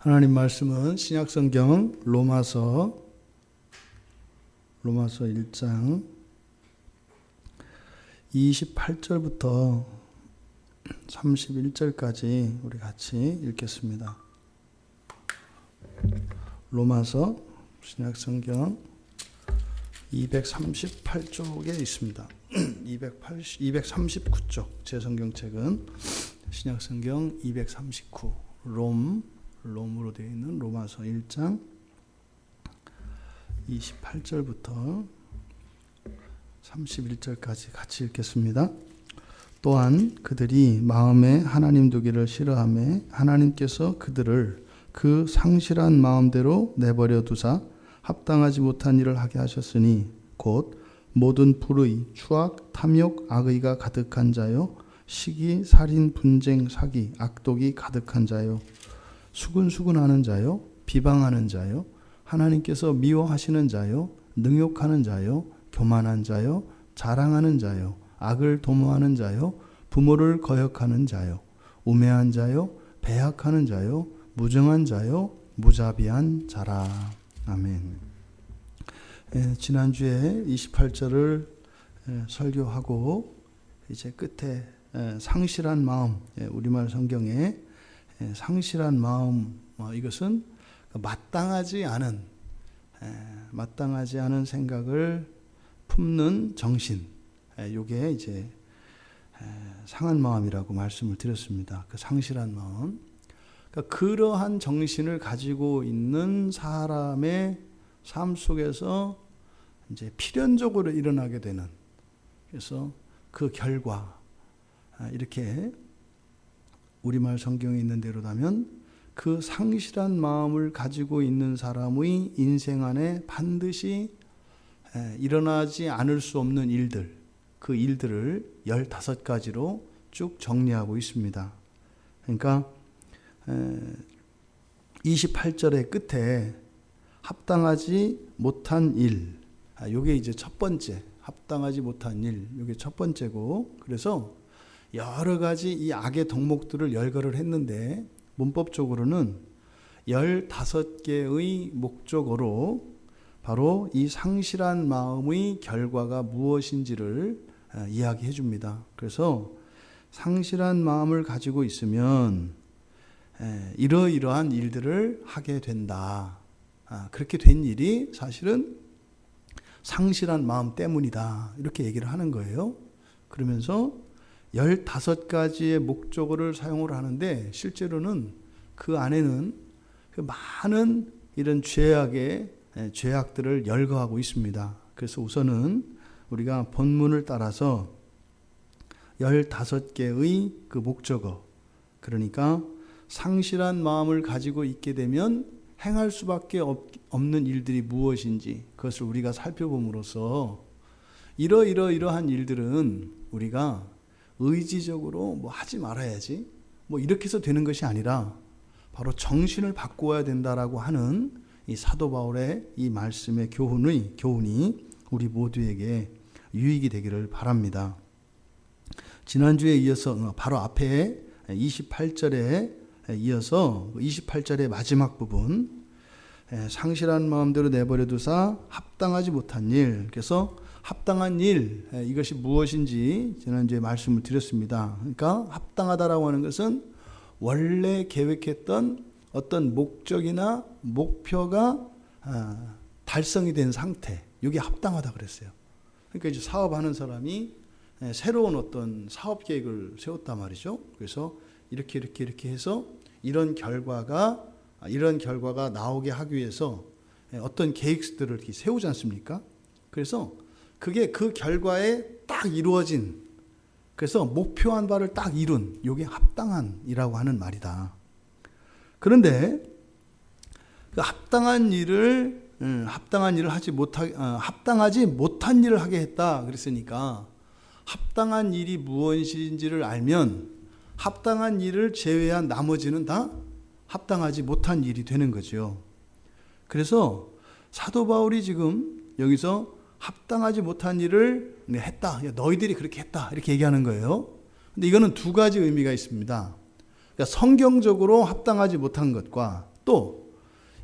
하나님 말씀은 신약성경 로마서 1장 28절부터 31절까지 우리 같이 읽겠습니다. 로마서 신약성경 238쪽에 있습니다. 239쪽 제 성경책은 신약성경 239 롬으로 되어 있는 로마서 1장 28절부터 31절까지 같이 읽겠습니다. 또한 그들이 마음에 하나님 두기를 싫어하매 하나님께서 그들을 그 상실한 마음대로 내버려 두사 합당하지 못한 일을 하게 하셨으니 곧 모든 불의, 추악, 탐욕, 악의가 가득한 자요 시기, 살인, 분쟁, 사기, 악독이 가득한 자요 수근수근하는 자요 비방하는 자요 하나님께서 미워하시는 자요 능욕하는 자요 교만한 자요 자랑하는 자요 악을 도모하는 자요 부모를 거역하는 자요 우매한 자요 배약하는 자요 무정한 자요 무자비한 자라. 아멘. 지난주에 28절을 설교하고 이제 끝에 상실한 마음, 우리말 성경에 상실한 마음, 이것은 마땅하지 않은 생각을 품는 정신, 이게 이제 상한 마음이라고 말씀을 드렸습니다. 그 상실한 마음. 그러니까 그러한 정신을 가지고 있는 사람의 삶 속에서 이제 필연적으로 일어나게 되는, 그래서 그 결과, 이렇게 우리말 성경에 있는 대로라면 그 상실한 마음을 가지고 있는 사람의 인생 안에 반드시 일어나지 않을 수 없는 일들, 그 일들을 15가지로 쭉 정리하고 있습니다. 그러니까 28절의 끝에 합당하지 못한 일, 요게 이제 첫 번째, 합당하지 못한 일, 요게 첫 번째고, 그래서 여러 가지 이 악의 덕목들을 열거를 했는데 문법적으로는 15개의 목적어로 바로 이 상실한 마음의 결과가 무엇인지를 이야기해 줍니다. 그래서 상실한 마음을 가지고 있으면 이러이러한 일들을 하게 된다. 그렇게 된 일이 사실은 상실한 마음 때문이다. 이렇게 얘기를 하는 거예요. 그러면서 15가지의 목적어를 사용을 하는데 실제로는 그 안에는 그 많은 이런 죄악들을 열거하고 있습니다. 그래서 우선은 우리가 본문을 따라서 15개의 그 목적어, 그러니까 상실한 마음을 가지고 있게 되면 행할 수밖에 없는 일들이 무엇인지 그것을 우리가 살펴봄으로써 이러한 일들은 우리가 의지적으로 하지 말아야지 이렇게 해서 되는 것이 아니라 바로 정신을 바꾸어야 된다라고 하는 이 사도 바울의 이 말씀의 교훈이 우리 모두에게 유익이 되기를 바랍니다. 지난주에 이어서 바로 앞에 28절에 이어서 28절의 마지막 부분, 상실한 마음대로 내버려 두사 합당하지 못한 일, 그래서 합당한 일, 이것이 무엇인지 지난주에 말씀을 드렸습니다. 그러니까 합당하다라고 하는 것은 원래 계획했던 어떤 목적이나 목표가 달성이 된 상태, 이게 합당하다 그랬어요. 그러니까 이제 사업하는 사람이 새로운 어떤 사업 계획을 세웠단 말이죠. 그래서 이렇게 해서 이런 결과가 나오게 하기 위해서 어떤 계획들을 이렇게 세우지 않습니까? 그래서 그게 그 결과에 딱 이루어진, 그래서 목표한 바를 딱 이룬, 이게 합당한이라고 하는 말이다. 그런데 그 합당하지 못한 일을 하게 했다 그랬으니까 합당한 일이 무엇인지를 알면 합당한 일을 제외한 나머지는 다 합당하지 못한 일이 되는 거죠. 그래서 사도 바울이 지금 여기서 합당하지 못한 일을 했다. 너희들이 그렇게 했다. 이렇게 얘기하는 거예요. 근데 이거는 두 가지 의미가 있습니다. 그러니까 성경적으로 합당하지 못한 것과 또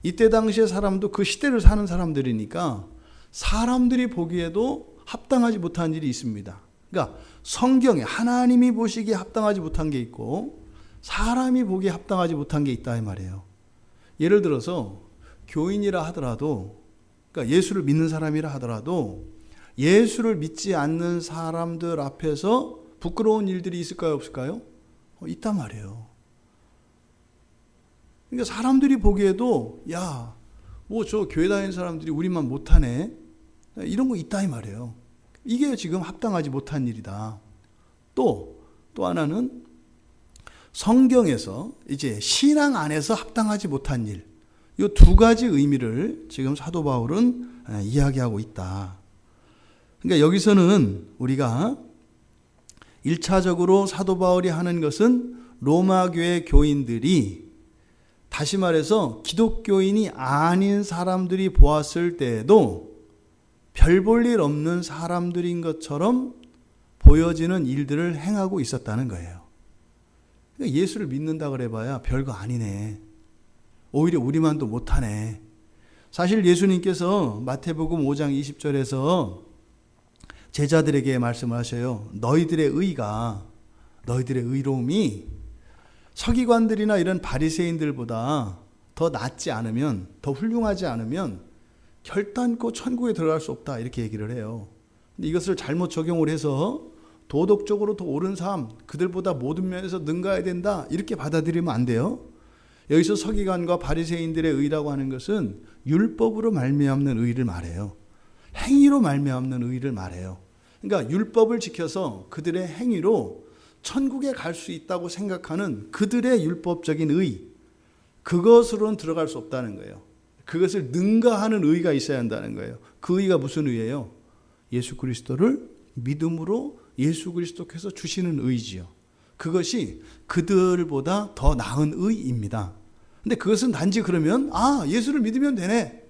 이때 당시의 사람도 그 시대를 사는 사람들이니까 사람들이 보기에도 합당하지 못한 일이 있습니다. 그러니까 성경에 하나님이 보시기에 합당하지 못한 게 있고 사람이 보기에 합당하지 못한 게 있다 이 말이에요. 예를 들어서 교인이라 하더라도, 그러니까 예수를 믿는 사람이라 하더라도 예수를 믿지 않는 사람들 앞에서 부끄러운 일들이 있을까요, 없을까요? 있단 말이에요. 그러니까 사람들이 보기에도 야, 뭐 저 교회 다니는 사람들이 우리만 못하네, 이런 거 있다 이 말이에요. 이게 지금 합당하지 못한 일이다. 또 하나는 성경에서 이제 신앙 안에서 합당하지 못한 일, 이 두 가지 의미를 지금 사도 바울은 이야기하고 있다. 그러니까 여기서는 우리가 1차적으로 사도 바울이 하는 것은 로마 교회 교인들이, 다시 말해서 기독교인이 아닌 사람들이 보았을 때에도 별 볼 일 없는 사람들인 것처럼 보여지는 일들을 행하고 있었다는 거예요. 그러니까 예수를 믿는다 그래봐야 별거 아니네, 오히려 우리만도 못하네. 사실 예수님께서 마태복음 5장 20절에서 제자들에게 말씀을 하셔요. 너희들의 의로움이 서기관들이나 이런 바리새인들보다 더 낫지 않으면, 더 훌륭하지 않으면 결단코 천국에 들어갈 수 없다, 이렇게 얘기를 해요. 근데 이것을 잘못 적용을 해서 도덕적으로 더 옳은 삶, 그들보다 모든 면에서 능가해야 된다, 이렇게 받아들이면 안 돼요. 여기서 서기관과 바리새인들의 의라고 하는 것은 율법으로 말미암는 의를 말해요. 행위로 말미암는 의를 말해요. 그러니까 율법을 지켜서 그들의 행위로 천국에 갈 수 있다고 생각하는 그들의 율법적인 의, 그것으로는 들어갈 수 없다는 거예요. 그것을 능가하는 의가 있어야 한다는 거예요. 그 의가 무슨 의예요? 예수 그리스도를 믿음으로 예수 그리스도께서 주시는 의지요. 그것이 그들보다 더 나은 의입니다. 근데 그것은 단지 그러면 예수를 믿으면 되네,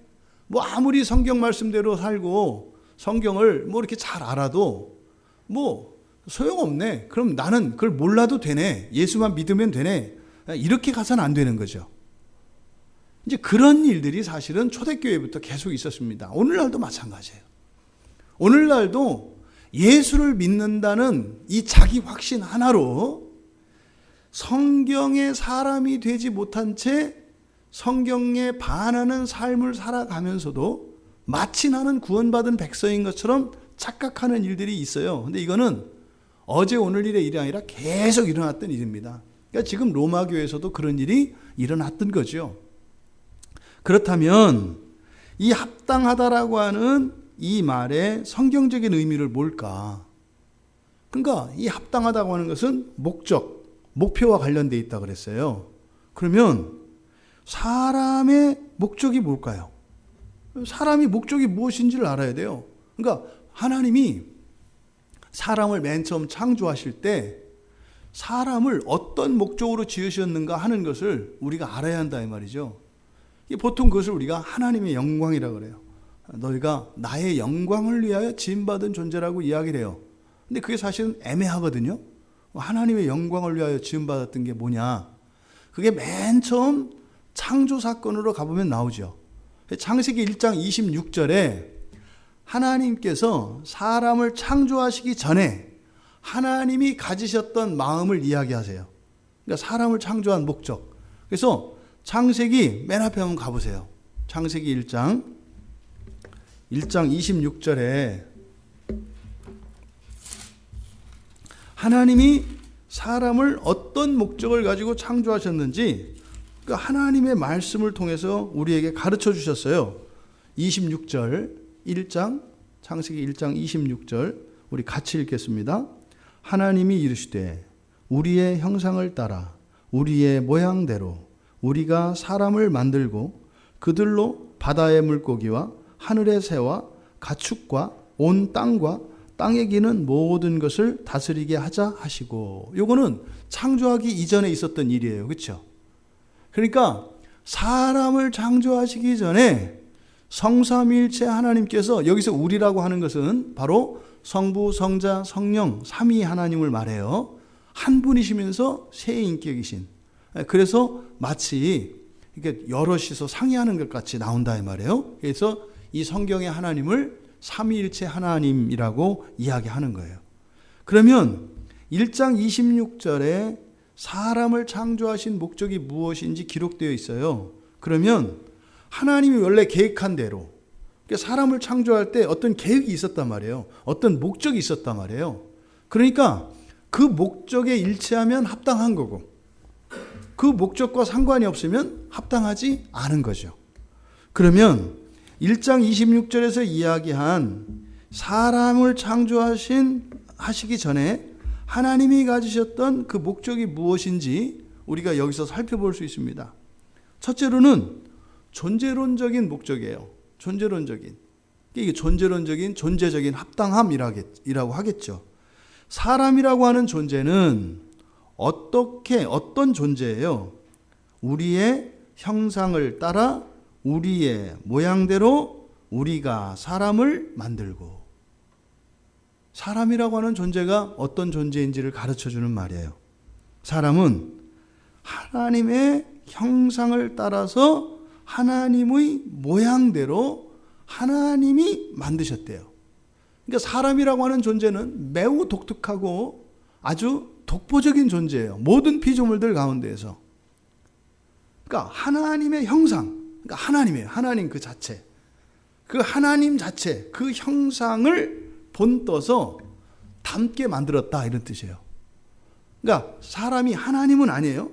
뭐 아무리 성경 말씀대로 살고 성경을 뭐 이렇게 잘 알아도 뭐 소용없네, 그럼 나는 그걸 몰라도 되네, 예수만 믿으면 되네, 이렇게 가서는 안 되는 거죠. 이제 그런 일들이 사실은 초대교회부터 계속 있었습니다. 오늘날도 마찬가지예요. 오늘날도 예수를 믿는다는 이 자기 확신 하나로 성경의 사람이 되지 못한 채 성경에 반하는 삶을 살아가면서도 마치 나는 구원받은 백성인 것처럼 착각하는 일들이 있어요. 근데 이거는 어제 오늘 일의 일이 아니라 계속 일어났던 일입니다. 그러니까 지금 로마 교회에서도 그런 일이 일어났던 거죠. 그렇다면 이 합당하다라고 하는 이 말의 성경적인 의미를 뭘까? 그러니까 이 합당하다고 하는 것은 목적, 목표와 관련되어 있다 그랬어요. 그러면 사람의 목적이 뭘까요? 사람이 목적이 무엇인지를 알아야 돼요. 그러니까 하나님이 사람을 맨 처음 창조하실 때 사람을 어떤 목적으로 지으셨는가 하는 것을 우리가 알아야 한다 이 말이죠. 보통 그것을 우리가 하나님의 영광이라고 그래요. 너희가 나의 영광을 위하여 지음받은 존재라고 이야기를 해요. 근데 그게 사실은 애매하거든요. 하나님의 영광을 위하여 지음받았던 게 뭐냐? 그게 맨 처음 창조 사건으로 가보면 나오죠. 창세기 1장 26절에 하나님께서 사람을 창조하시기 전에 하나님이 가지셨던 마음을 이야기하세요. 그러니까 사람을 창조한 목적. 그래서 창세기 맨 앞에 한번 가보세요. 창세기 1장 26절에 하나님이 사람을 어떤 목적을 가지고 창조하셨는지 그 하나님의 말씀을 통해서 우리에게 가르쳐 주셨어요. 26절 1장 창세기 1장 26절 우리 같이 읽겠습니다. 하나님이 이르시되 우리의 형상을 따라 우리의 모양대로 우리가 사람을 만들고 그들로 바다의 물고기와 하늘의 새와 가축과 온 땅과 땅에 기는 모든 것을 다스리게 하자 하시고, 요거는 창조하기 이전에 있었던 일이에요. 그렇죠? 그러니까 사람을 창조하시기 전에 성삼위일체 하나님께서, 여기서 우리라고 하는 것은 바로 성부, 성자, 성령 삼위 하나님을 말해요. 한 분이시면서 세 인격이신. 그래서 마치 이게 여럿이서 상의하는 것 같이 나온다 이 말이에요. 그래서 이 성경의 하나님을 삼위일체 하나님이라고 이야기하는 거예요. 그러면 1장 26절에 사람을 창조하신 목적이 무엇인지 기록되어 있어요. 그러면 하나님이 원래 계획한 대로 사람을 창조할 때 어떤 계획이 있었단 말이에요. 어떤 목적이 있었단 말이에요. 그러니까 그 목적에 일치하면 합당한 거고 그 목적과 상관이 없으면 합당하지 않은 거죠. 그러면 1장 26절에서 이야기한 사람을 하시기 전에 하나님이 가지셨던 그 목적이 무엇인지 우리가 여기서 살펴볼 수 있습니다. 첫째로는 존재론적인 목적이에요. 존재론적인. 이게 존재론적인 존재적인 합당함이라고 하겠죠. 사람이라고 하는 존재는 어떤 존재예요? 우리의 형상을 따라 우리의 모양대로 우리가 사람을 만들고, 사람이라고 하는 존재가 어떤 존재인지를 가르쳐주는 말이에요. 사람은 하나님의 형상을 따라서 하나님의 모양대로 하나님이 만드셨대요. 그러니까 사람이라고 하는 존재는 매우 독특하고 아주 독보적인 존재예요. 모든 피조물들 가운데에서. 그러니까 하나님의 형상, 그러니까 하나님이에요. 하나님 그 자체. 그 하나님 자체, 그 형상을 본떠서 닮게 만들었다 이런 뜻이에요. 그러니까 사람이 하나님은 아니에요.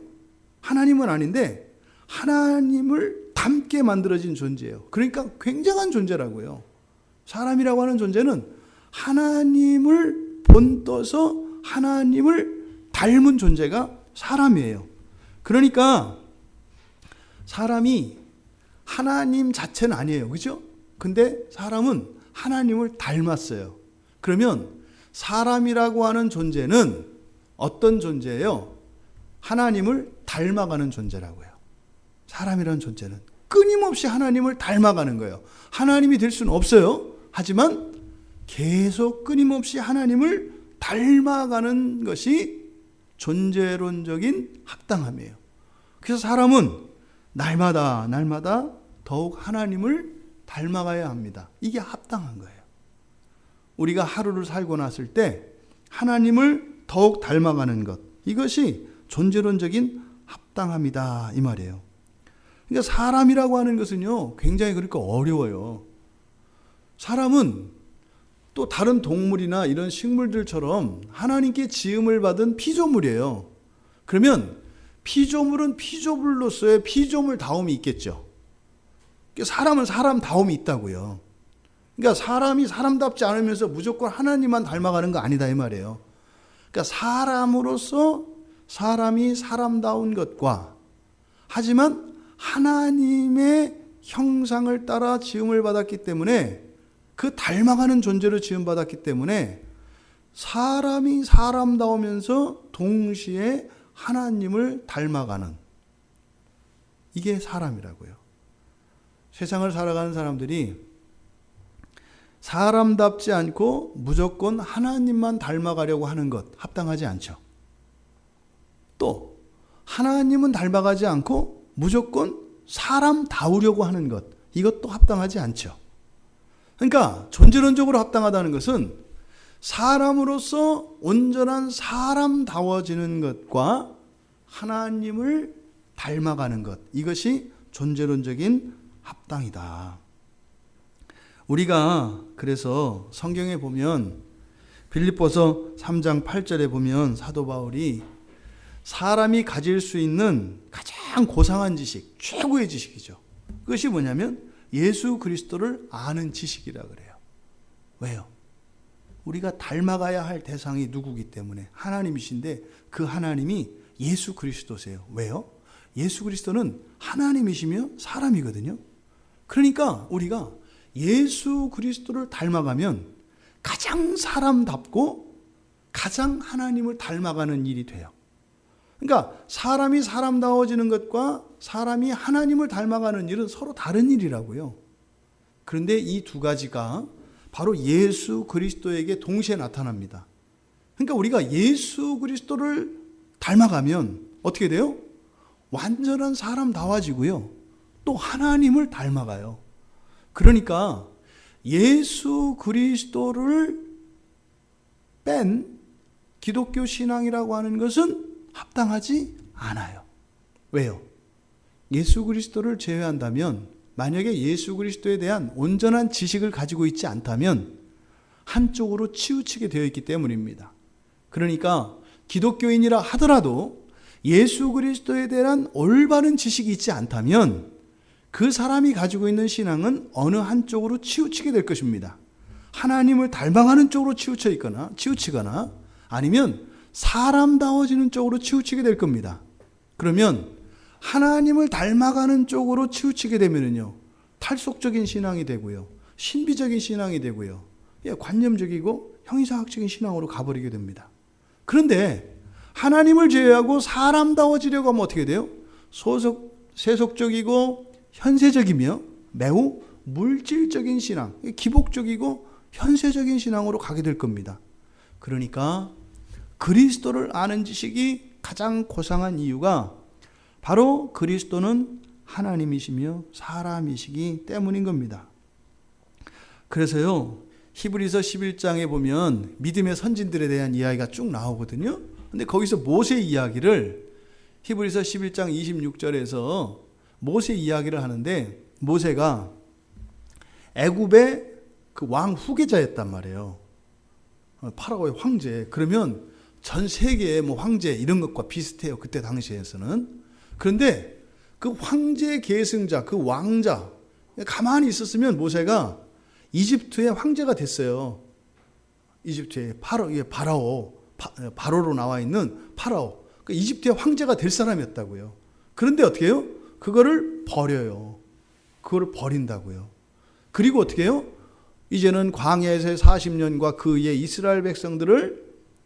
하나님은 아닌데 하나님을 닮게 만들어진 존재예요. 그러니까 굉장한 존재라고요. 사람이라고 하는 존재는 하나님을 본떠서 하나님을 닮은 존재가 사람이에요. 그러니까 사람이 하나님 자체는 아니에요. 그죠? 근데 사람은 하나님을 닮았어요. 그러면 사람이라고 하는 존재는 어떤 존재예요? 하나님을 닮아가는 존재라고요. 사람이라는 존재는 끊임없이 하나님을 닮아가는 거예요. 하나님이 될 수는 없어요. 하지만 계속 끊임없이 하나님을 닮아가는 것이 존재론적인 합당함이에요. 그래서 사람은 날마다 더욱 하나님을 닮아가야 합니다. 이게 합당한 거예요. 우리가 하루를 살고 났을 때 하나님을 더욱 닮아가는 것, 이것이 존재론적인 합당함이다 이 말이에요. 그러니까 사람이라고 하는 것은요 굉장히 그러니까 어려워요. 사람은 또 다른 동물이나 이런 식물들처럼 하나님께 지음을 받은 피조물이에요. 그러면 피조물은 피조물로서의 피조물다움이 있겠죠. 사람은 사람다움이 있다고요. 그러니까 사람이 사람답지 않으면서 무조건 하나님만 닮아가는 거 아니다 이 말이에요. 그러니까 사람으로서 사람이 사람다운 것과, 하지만 하나님의 형상을 따라 지음을 받았기 때문에, 그 닮아가는 존재로 지음받았기 때문에 사람이 사람다우면서 동시에 하나님을 닮아가는, 이게 사람이라고요. 세상을 살아가는 사람들이 사람답지 않고 무조건 하나님만 닮아가려고 하는 것 합당하지 않죠. 또 하나님은 닮아가지 않고 무조건 사람다우려고 하는 것, 이것도 합당하지 않죠. 그러니까 존재론적으로 합당하다는 것은 사람으로서 온전한 사람다워지는 것과 하나님을 닮아가는 것, 이것이 존재론적인 합당이다. 우리가 그래서 성경에 보면 빌립보서 3장 8절에 보면 사도 바울이 사람이 가질 수 있는 가장 고상한 지식, 최고의 지식이죠. 그것이 뭐냐면 예수 그리스도를 아는 지식이라 그래요. 왜요? 우리가 닮아가야 할 대상이 누구기 때문에 하나님이신데 그 하나님이 예수 그리스도세요. 왜요? 예수 그리스도는 하나님이시며 사람이거든요. 그러니까 우리가 예수 그리스도를 닮아가면 가장 사람답고 가장 하나님을 닮아가는 일이 돼요. 그러니까 사람이 사람다워지는 것과 사람이 하나님을 닮아가는 일은 서로 다른 일이라고요. 그런데 이 두 가지가 바로 예수 그리스도에게 동시에 나타납니다. 그러니까 우리가 예수 그리스도를 닮아가면 어떻게 돼요? 완전한 사람다워지고요. 또 하나님을 닮아가요. 그러니까 예수 그리스도를 뺀 기독교 신앙이라고 하는 것은 합당하지 않아요. 왜요? 예수 그리스도를 제외한다면, 만약에 예수 그리스도에 대한 온전한 지식을 가지고 있지 않다면 한쪽으로 치우치게 되어 있기 때문입니다. 그러니까 기독교인이라 하더라도 예수 그리스도에 대한 올바른 지식이 있지 않다면 그 사람이 가지고 있는 신앙은 어느 한쪽으로 치우치게 될 것입니다. 하나님을 닮아가는 쪽으로 치우치거나 아니면 사람다워지는 쪽으로 치우치게 될 겁니다. 그러면 하나님을 닮아가는 쪽으로 치우치게 되면요, 탈속적인 신앙이 되고요, 신비적인 신앙이 되고요, 관념적이고 형이상학적인 신앙으로 가버리게 됩니다. 그런데 하나님을 제외하고 사람다워지려고 하면 어떻게 돼요? 세속적이고 현세적이며 매우 물질적인 신앙, 기복적이고 현세적인 신앙으로 가게 될 겁니다. 그러니까 그리스도를 아는 지식이 가장 고상한 이유가 바로 그리스도는 하나님이시며 사람이시기 때문인 겁니다. 그래서요, 히브리서 11장에 보면 믿음의 선진들에 대한 이야기가 쭉 나오거든요. 근데 거기서 모세 이야기를 히브리서 11장 26절에서 모세 이야기를 하는데, 모세가 애굽의 그 왕 후계자였단 말이에요. 파라오의 황제. 그러면 전 세계의 뭐 황제 이런 것과 비슷해요, 그때 당시에서는. 그런데 그 황제 계승자, 그 왕자, 가만히 있었으면 모세가 이집트의 황제가 됐어요. 이집트의 바로로 나와 있는 파라오. 그 이집트의 황제가 될 사람이었다고요. 그런데 어떻게 해요? 그거를 버려요. 그거를 버린다고요. 그리고 어떻게 해요? 이제는 광야에서의 40년과 그 이에 이스라엘 백성들을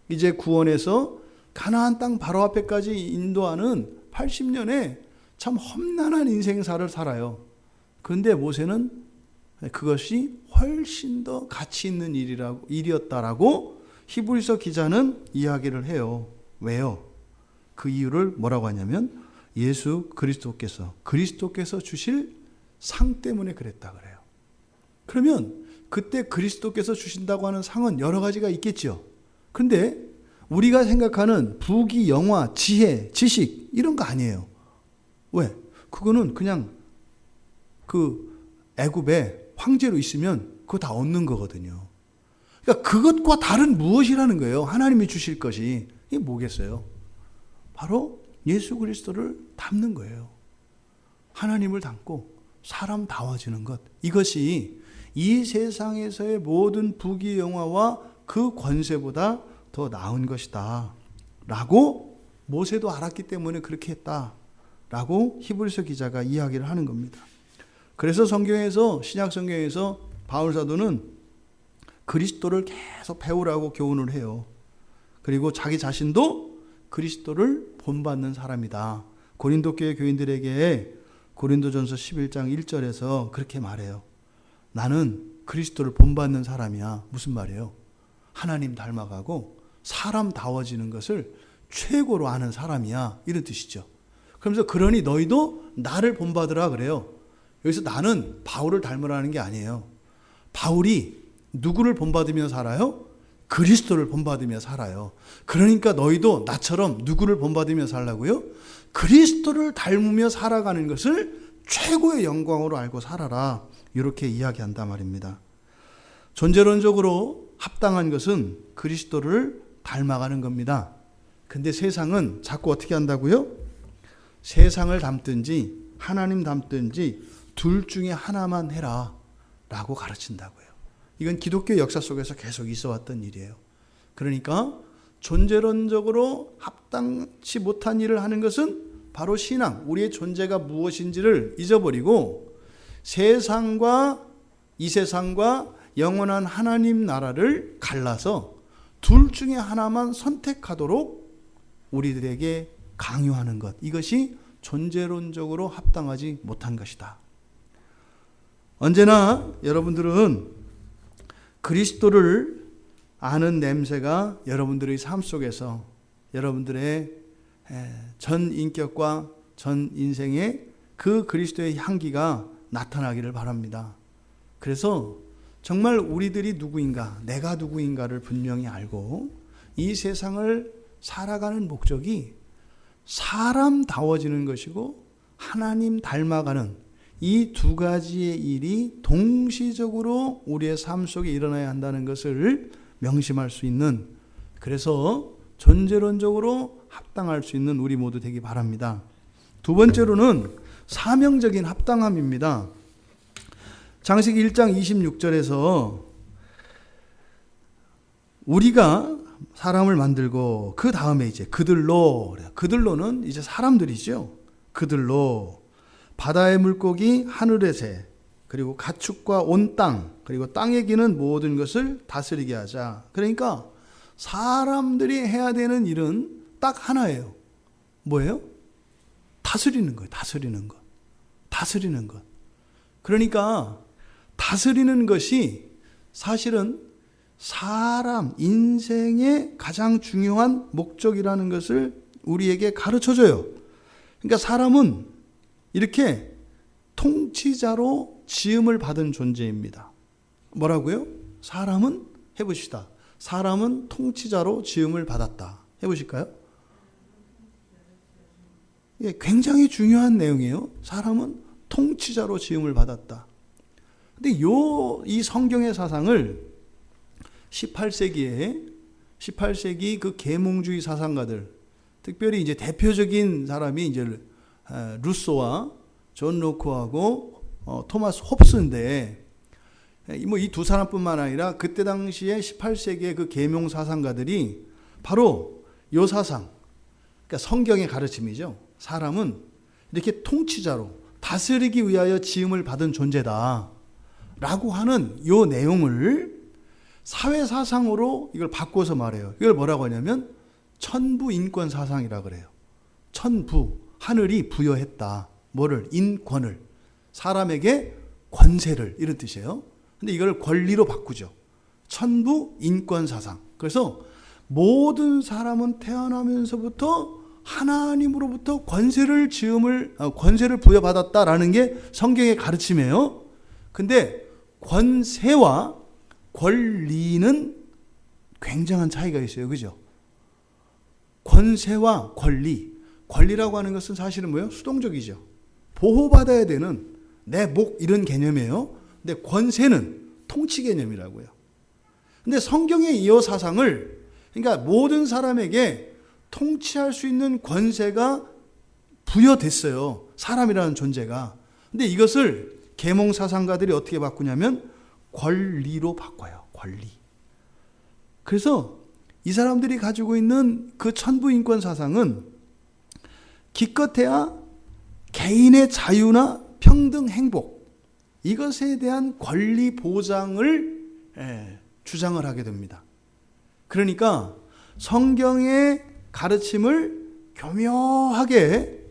이제 구원해서 가나안 땅 바로 앞에까지 인도하는 80년에 참 험난한 인생사를 살아요. 그런데 모세는 그것이 훨씬 더 가치 있는 일이었다라고 히브리서 기자는 이야기를 해요. 왜요? 그 이유를 뭐라고 하냐면 예수 그리스도께서 주실 상 때문에 그랬다 그래요. 그러면 그때 그리스도께서 주신다고 하는 상은 여러 가지가 있겠죠. 그런데 우리가 생각하는 부귀, 영화, 지혜, 지식 이런 거 아니에요. 왜? 그거는 그냥 그 애굽에 황제로 있으면 그거 다 얻는 거거든요. 그러니까 그것과 다른 무엇이라는 거예요. 하나님이 주실 것이. 이게 뭐겠어요? 바로 예수 그리스도를 닮는 거예요. 하나님을 닮고 사람다워지는 것. 이것이 이 세상에서의 모든 부귀, 영화와 그 권세보다 더 나은 것이다 라고 모세도 알았기 때문에 그렇게 했다 라고 히브리서 기자가 이야기를 하는 겁니다. 그래서 성경에서, 신약 성경에서 바울 사도는 그리스도를 계속 배우라고 교훈을 해요. 그리고 자기 자신도 그리스도를 본받는 사람이다. 고린도 교회 교인들에게 고린도전서 11장 1절에서 그렇게 말해요. 나는 그리스도를 본받는 사람이야. 무슨 말이에요? 하나님 닮아가고 사람다워지는 것을 최고로 아는 사람이야. 이런 뜻이죠. 그러면서 그러니 너희도 나를 본받으라 그래요. 여기서 나는 바울을 닮으라는 게 아니에요. 바울이 누구를 본받으며 살아요? 그리스도를 본받으며 살아요. 그러니까 너희도 나처럼 누구를 본받으며 살라고요? 그리스도를 닮으며 살아가는 것을 최고의 영광으로 알고 살아라. 이렇게 이야기한단 말입니다. 존재론적으로 합당한 것은 그리스도를 닮아가는 겁니다. 근데 세상은 자꾸 어떻게 한다고요? 세상을 닮든지 하나님 닮든지 둘 중에 하나만 해라 라고 가르친다고요. 이건 기독교 역사 속에서 계속 있어 왔던 일이에요. 그러니까 존재론적으로 합당치 못한 일을 하는 것은 바로 신앙, 우리의 존재가 무엇인지를 잊어버리고 이 세상과 영원한 하나님 나라를 갈라서 둘 중에 하나만 선택하도록 우리들에게 강요하는 것. 이것이 존재론적으로 합당하지 못한 것이다. 언제나 여러분들은 그리스도를 아는 냄새가 여러분들의 삶 속에서 여러분들의 전 인격과 전 인생에 그 그리스도의 향기가 나타나기를 바랍니다. 그래서 정말 우리들이 누구인가, 내가 누구인가를 분명히 알고 이 세상을 살아가는 목적이 사람다워지는 것이고 하나님 닮아가는 이 두 가지의 일이 동시적으로 우리의 삶 속에 일어나야 한다는 것을 명심할 수 있는, 그래서 존재론적으로 합당할 수 있는 우리 모두 되기 바랍니다. 두 번째로는 사명적인 합당함입니다. 창세기 1장 26절에서 우리가 사람을 만들고 그 다음에 이제 그들로는 이제 사람들이죠. 그들로 바다의 물고기, 하늘의 새, 그리고 가축과 온 땅, 그리고 땅에 기는 모든 것을 다스리게 하자. 그러니까 사람들이 해야 되는 일은 딱 하나예요. 뭐예요? 다스리는 거예요. 다스리는 것. 그러니까 다스리는 것이 사실은 사람 인생의 가장 중요한 목적이라는 것을 우리에게 가르쳐줘요. 그러니까 사람은 이렇게 통치자로 지음을 받은 존재입니다. 뭐라고요? 사람은 해보시다. 사람은 통치자로 지음을 받았다. 해보실까요? 예, 굉장히 중요한 내용이에요. 사람은 통치자로 지음을 받았다. 근데 이 성경의 사상을 18세기 그 계몽주의 사상가들, 특별히 이제 대표적인 사람이 이제 루소와 존 로크하고 토마스 홉스인데, 뭐 이 두 사람뿐만 아니라 그때 당시에 18세기의 그 계몽 사상가들이 바로 요 사상, 그러니까 성경의 가르침이죠. 사람은 이렇게 통치자로 다스리기 위하여 지음을 받은 존재다 라고 하는 요 내용을 사회사상으로 이걸 바꿔서 말해요. 이걸 뭐라고 하냐면 천부인권 사상이라고 그래요. 천부, 하늘이 부여했다. 뭐를? 인권을. 사람에게 권세를, 이런 뜻이에요. 근데 이걸 권리로 바꾸죠. 천부인권 사상. 그래서 모든 사람은 태어나면서부터 하나님으로부터 권세를 부여받았다라는 게 성경의 가르침이에요. 근데 권세와 권리는 굉장한 차이가 있어요. 그죠? 권세와 권리라고 하는 것은 사실은 뭐예요? 수동적이죠. 보호받아야 되는 내 목, 이런 개념이에요. 근데 권세는 통치 개념이라고요. 근데 성경의 이 사상을, 그러니까 모든 사람에게 통치할 수 있는 권세가 부여됐어요. 사람이라는 존재가. 근데 이것을 계몽 사상가들이 어떻게 바꾸냐면 권리로 바꿔요. 권리. 그래서 이 사람들이 가지고 있는 그 천부인권 사상은 기껏해야 개인의 자유나 평등 행복, 이것에 대한 권리 보장을 주장을 하게 됩니다. 그러니까 성경의 가르침을 교묘하게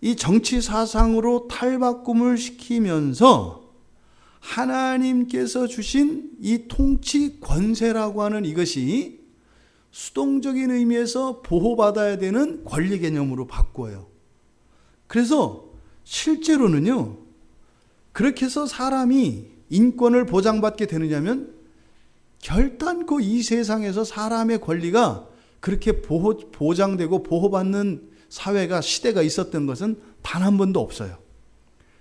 이 정치 사상으로 탈바꿈을 시키면서 하나님께서 주신 이 통치 권세라고 하는 이것이 수동적인 의미에서 보호받아야 되는 권리 개념으로 바꿔요. 그래서 실제로는요, 그렇게 해서 사람이 인권을 보장받게 되느냐면 결단코 이 세상에서 사람의 권리가 그렇게 보장되고 보호받는 사회가, 시대가 있었던 것은 단 한 번도 없어요.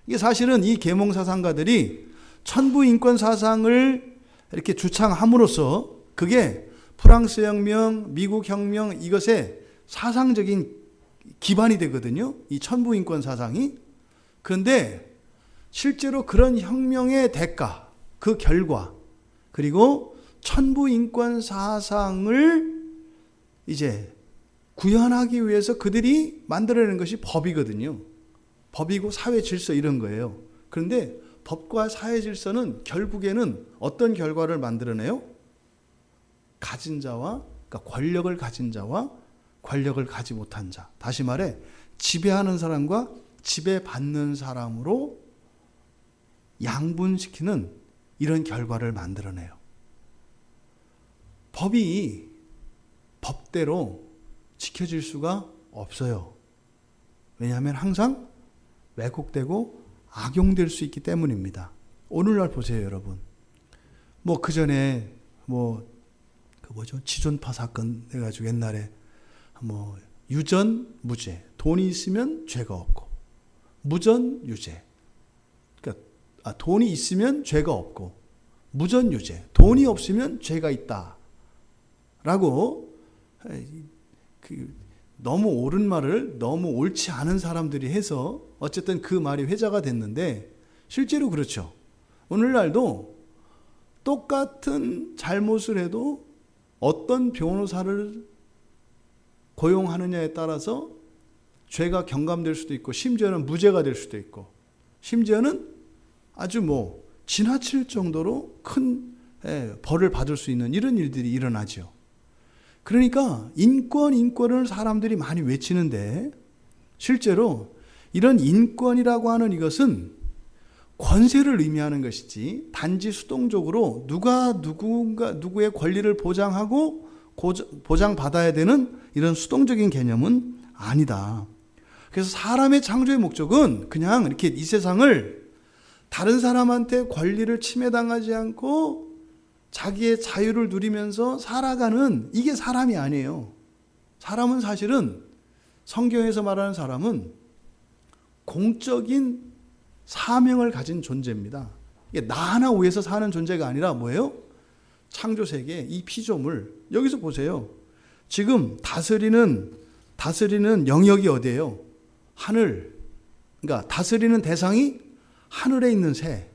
이게 사실은 이 계몽 사상가들이 천부인권 사상을 이렇게 주창함으로써 그게 프랑스 혁명, 미국 혁명, 이것의 사상적인 기반이 되거든요. 이 천부인권 사상이. 그런데 실제로 그런 혁명의 대가, 그 결과, 그리고 천부인권 사상을 이제 구현하기 위해서 그들이 만들어내는 것이 법이거든요. 법이고 사회 질서, 이런 거예요. 그런데 법과 사회 질서는 결국에는 어떤 결과를 만들어내요? 가진 자와, 그러니까 권력을 가진 자와 권력을 가지 못한 자, 다시 말해 지배하는 사람과 지배받는 사람으로 양분시키는 이런 결과를 만들어내요. 법이 법대로 지켜질 수가 없어요. 왜냐하면 항상 왜곡되고 악용될 수 있기 때문입니다. 오늘날 보세요, 여러분. 뭐 그 전에 지존파 사건 해가지고 옛날에 유전 무죄, 돈이 있으면 죄가 없고, 무전 유죄. 그러니까 돈이 있으면 죄가 없고, 무전 유죄. 돈이 없으면 죄가 있다라고 너무 옳은 말을 너무 옳지 않은 사람들이 해서 어쨌든 그 말이 회자가 됐는데 실제로 그렇죠. 오늘날도 똑같은 잘못을 해도 어떤 변호사를 고용하느냐에 따라서 죄가 경감될 수도 있고 심지어는 무죄가 될 수도 있고 심지어는 아주 지나칠 정도로 큰 벌을 받을 수 있는 이런 일들이 일어나죠. 그러니까 인권을 사람들이 많이 외치는데 실제로 이런 인권이라고 하는 이것은 권세를 의미하는 것이지 단지 수동적으로 누구의 권리를 보장하고 보장받아야 되는 이런 수동적인 개념은 아니다. 그래서 사람의 창조의 목적은 그냥 이렇게 이 세상을 다른 사람한테 권리를 침해당하지 않고 자기의 자유를 누리면서 살아가는 이게 사람이 아니에요. 사람은 사실은 성경에서 말하는 사람은 공적인 사명을 가진 존재입니다. 이게 나 하나 위해서 사는 존재가 아니라 뭐예요? 창조세계 이 피조물 여기서 보세요. 지금 다스리는 영역이 어디예요? 하늘. 그러니까 다스리는 대상이 하늘에 있는 새,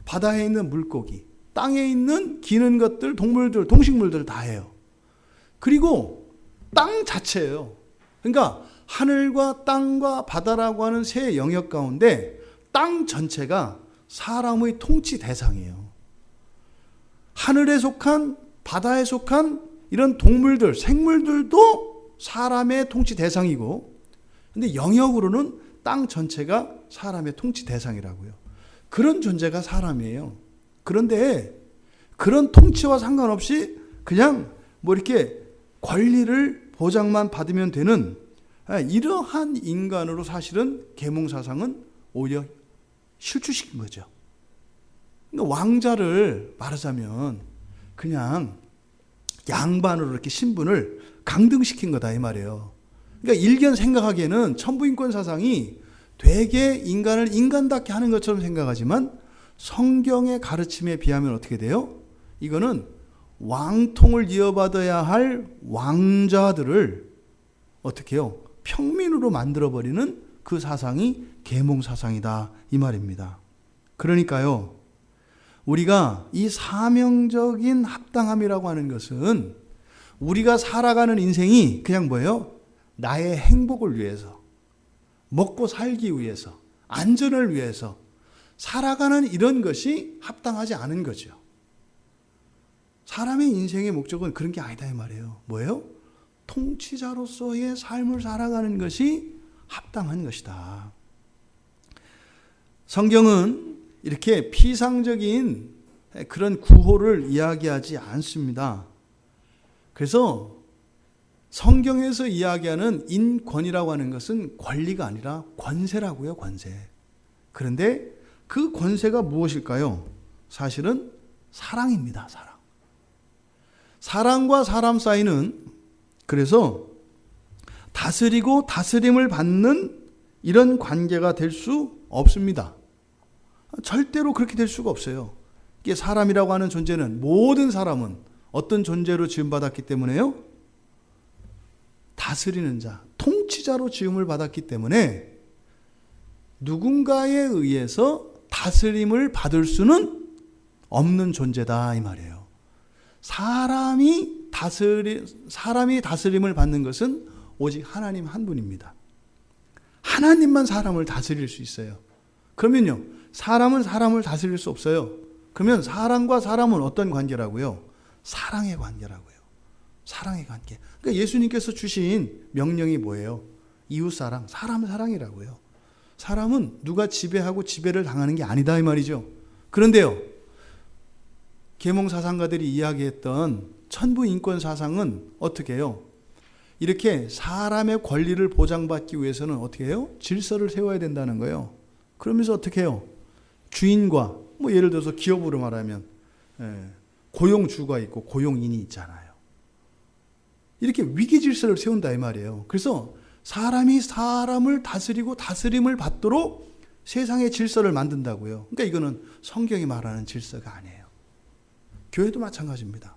바다에 있는 물고기, 땅에 있는 기는 것들, 동물들, 동식물들 다예요. 그리고 땅 자체예요. 그러니까 하늘과 땅과 바다라고 하는 세 영역 가운데 땅 전체가 사람의 통치 대상이에요. 하늘에 속한, 바다에 속한 이런 동물들, 생물들도 사람의 통치 대상이고, 근데 영역으로는 땅 전체가 사람의 통치 대상이라고요. 그런 존재가 사람이에요. 그런데 그런 통치와 상관없이 그냥 이렇게 권리를 보장만 받으면 되는 이러한 인간으로 사실은 계몽사상은 오히려 실추시킨 거죠. 그러니까 왕자를 말하자면 그냥 양반으로 이렇게 신분을 강등시킨 거다 이 말이에요. 그러니까 일견 생각하기에는 천부인권 사상이 되게 인간을 인간답게 하는 것처럼 생각하지만 성경의 가르침에 비하면 어떻게 돼요? 이거는 왕통을 이어받아야 할 왕자들을 어떻게 해요? 평민으로 만들어버리는 그 사상이 계몽사상이다 이 말입니다. 그러니까요, 우리가 이 사명적인 합당함이라고 하는 것은 우리가 살아가는 인생이 그냥 뭐예요? 나의 행복을 위해서, 먹고 살기 위해서, 안전을 위해서 살아가는 이런 것이 합당하지 않은 거죠. 사람의 인생의 목적은 그런 게 아니다 이 말이에요. 뭐예요? 통치자로서의 삶을 살아가는 것이 합당한 것이다. 성경은 이렇게 피상적인 그런 구호를 이야기하지 않습니다. 그래서 성경에서 이야기하는 인권이라고 하는 것은 권리가 아니라 권세라고요, 권세. 그런데 그 권세가 무엇일까요? 사실은 사랑입니다, 사랑. 사랑과 사람 사이는 그래서 다스리고 다스림을 받는 이런 관계가 될 수 없습니다. 절대로 그렇게 될 수가 없어요. 이게 사람이라고 하는 존재는 모든 사람은 어떤 존재로 지음받았기 때문에요? 다스리는 자, 통치자로 지음을 받았기 때문에 누군가에 의해서 다스림을 받을 수는 없는 존재다 이 말이에요. 사람이 다스림을 받는 것은 오직 하나님 한 분입니다. 하나님만 사람을 다스릴 수 있어요. 그러면요, 사람은 사람을 다스릴 수 없어요. 그러면 사람과 사람은 어떤 관계라고요? 사랑의 관계라고요. 사랑의 관계. 그러니까 예수님께서 주신 명령이 뭐예요? 이웃사랑, 사람 사랑이라고요. 사람은 누가 지배하고 지배를 당하는 게 아니다 이 말이죠. 그런데요, 계몽사상가들이 이야기했던 천부인권 사상은 어떻게 해요? 이렇게 사람의 권리를 보장받기 위해서는 어떻게 해요? 질서를 세워야 된다는 거예요. 그러면서 어떻게 해요? 주인과 뭐 예를 들어서 기업으로 말하면 고용주가 있고 고용인이 있잖아요. 이렇게 위계 질서를 세운다 이 말이에요. 그래서 사람이 사람을 다스리고 다스림을 받도록 세상의 질서를 만든다고요. 그러니까 이거는 성경이 말하는 질서가 아니에요. 교회도 마찬가지입니다.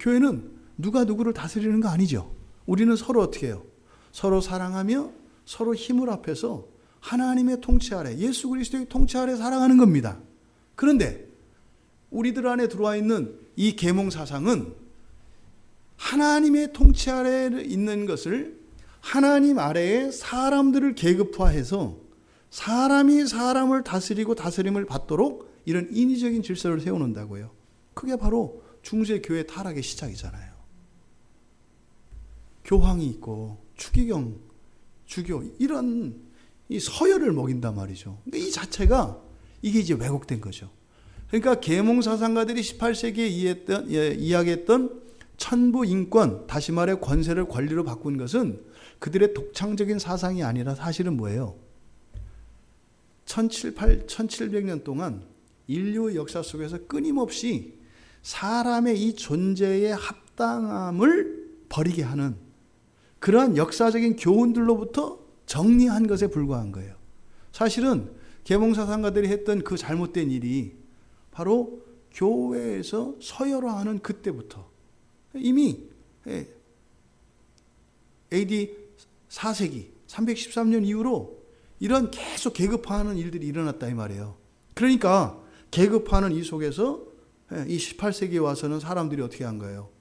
교회는 누가 누구를 다스리는 거 아니죠. 우리는 서로 어떻게 해요? 서로 사랑하며 서로 힘을 합해서 하나님의 통치 아래, 예수 그리스도의 통치 아래 살아가는 겁니다. 그런데 우리들 안에 들어와 있는 이 계몽 사상은 하나님의 통치 아래 있는 것을 하나님 아래에 사람들을 계급화해서 사람이 사람을 다스리고 다스림을 받도록 이런 인위적인 질서를 세워놓는다고요. 그게 바로 중세 교회 타락의 시작이잖아요. 교황이 있고 추기경, 주교 이런 이 서열을 먹인단 말이죠. 그러니까 이 자체가 이게 이제 왜곡된 거죠. 그러니까 계몽 사상가들이 18세기에 이야기했던 천부 인권, 다시 말해 권세를 권리로 바꾼 것은 그들의 독창적인 사상이 아니라 사실은 뭐예요? 1700년 동안 인류 역사 속에서 끊임없이 사람의 이 존재의 합당함을 버리게 하는 그러한 역사적인 교훈들로부터 정리한 것에 불과한 거예요. 사실은 계몽사상가들이 했던 그 잘못된 일이 바로 교회에서 서열화하는 그때부터 이미 AD 4세기 313년 이후로 이런 계속 계급화하는 일들이 일어났다 이 말이에요. 그러니까 계급화하는 이 속에서 이 18세기에 와서는 사람들이 어떻게 한 거예요?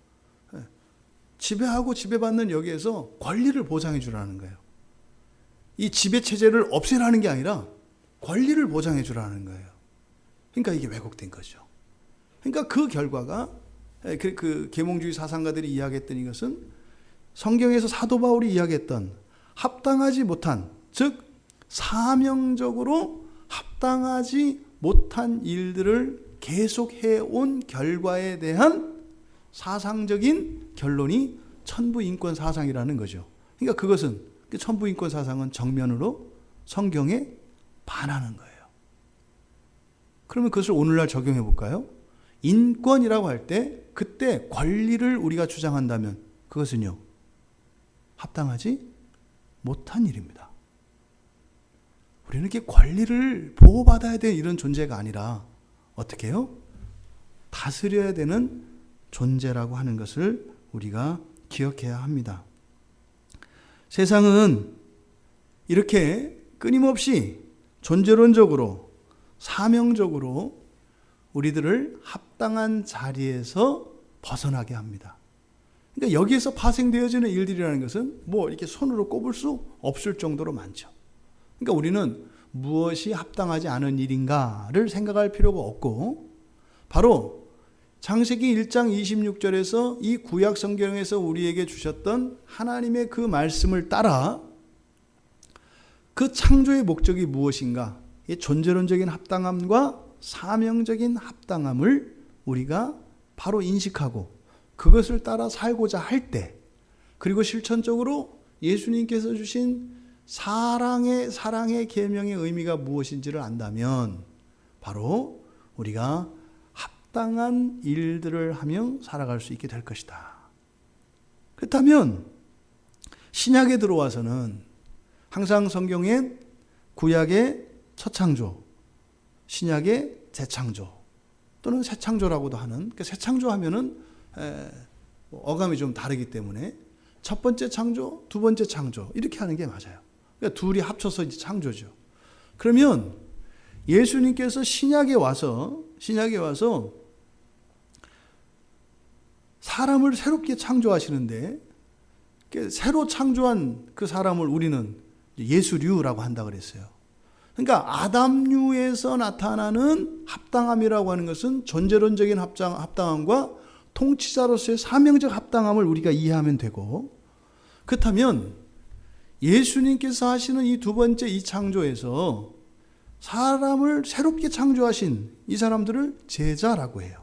지배하고 지배받는 여기에서 권리를 보장해 주라는 거예요. 이 지배체제를 없애라는 게 아니라 권리를 보장해 주라는 거예요. 그러니까 이게 왜곡된 거죠. 그러니까 그 결과가 그 계몽주의 사상가들이 이야기했던 이것은 성경에서 사도 바울이 이야기했던 합당하지 못한, 즉 사명적으로 합당하지 못한 일들을 계속해온 결과에 대한 사상적인 결론이 천부인권 사상이라는 거죠. 그러니까 그것은 천부인권 사상은 정면으로 성경에 반하는 거예요. 그러면 그것을 오늘날 적용해 볼까요? 인권이라고 할 때 그때 권리를 우리가 주장한다면 그것은요, 합당하지 못한 일입니다. 우리는 이렇게 권리를 보호받아야 되는 이런 존재가 아니라 어떻게 해요? 다스려야 되는 존재라고 하는 것을 우리가 기억해야 합니다. 세상은 이렇게 끊임없이 존재론적으로 사명적으로 우리들을 합당한 자리에서 벗어나게 합니다. 그러니까 여기에서 파생되어지는 일들이라는 것은 뭐 이렇게 손으로 꼽을 수 없을 정도로 많죠. 그러니까 우리는 무엇이 합당하지 않은 일인가를 생각할 필요가 없고, 바로 창세기 1장 26절에서 이 구약 성경에서 우리에게 주셨던 하나님의 그 말씀을 따라 그 창조의 목적이 무엇인가, 이 존재론적인 합당함과 사명적인 합당함을 우리가 바로 인식하고 그것을 따라 살고자 할 때, 그리고 실천적으로 예수님께서 주신 사랑의 계명의 의미가 무엇인지를 안다면 바로 우리가 합당한 일들을 하며 살아갈 수 있게 될 것이다. 그렇다면 신약에 들어와서는 항상 성경엔 구약의 첫 창조, 신약의 재창조 또는 새 창조라고도 하는, 그러니까 새 창조하면은 어감이 좀 다르기 때문에 첫 번째 창조, 두 번째 창조 이렇게 하는 게 맞아요. 그러니까 둘이 합쳐서 이제 창조죠. 그러면 예수님께서 신약에 와서 사람을 새롭게 창조하시는데, 새로 창조한 그 사람을 우리는 예수류라고 한다 그랬어요. 그러니까 아담류에서 나타나는 합당함이라고 하는 것은 존재론적인 합당함과 통치자로서의 사명적 합당함을 우리가 이해하면 되고, 그렇다면 예수님께서 하시는 이 두 번째 이 창조에서 사람을 새롭게 창조하신 이 사람들을 제자라고 해요.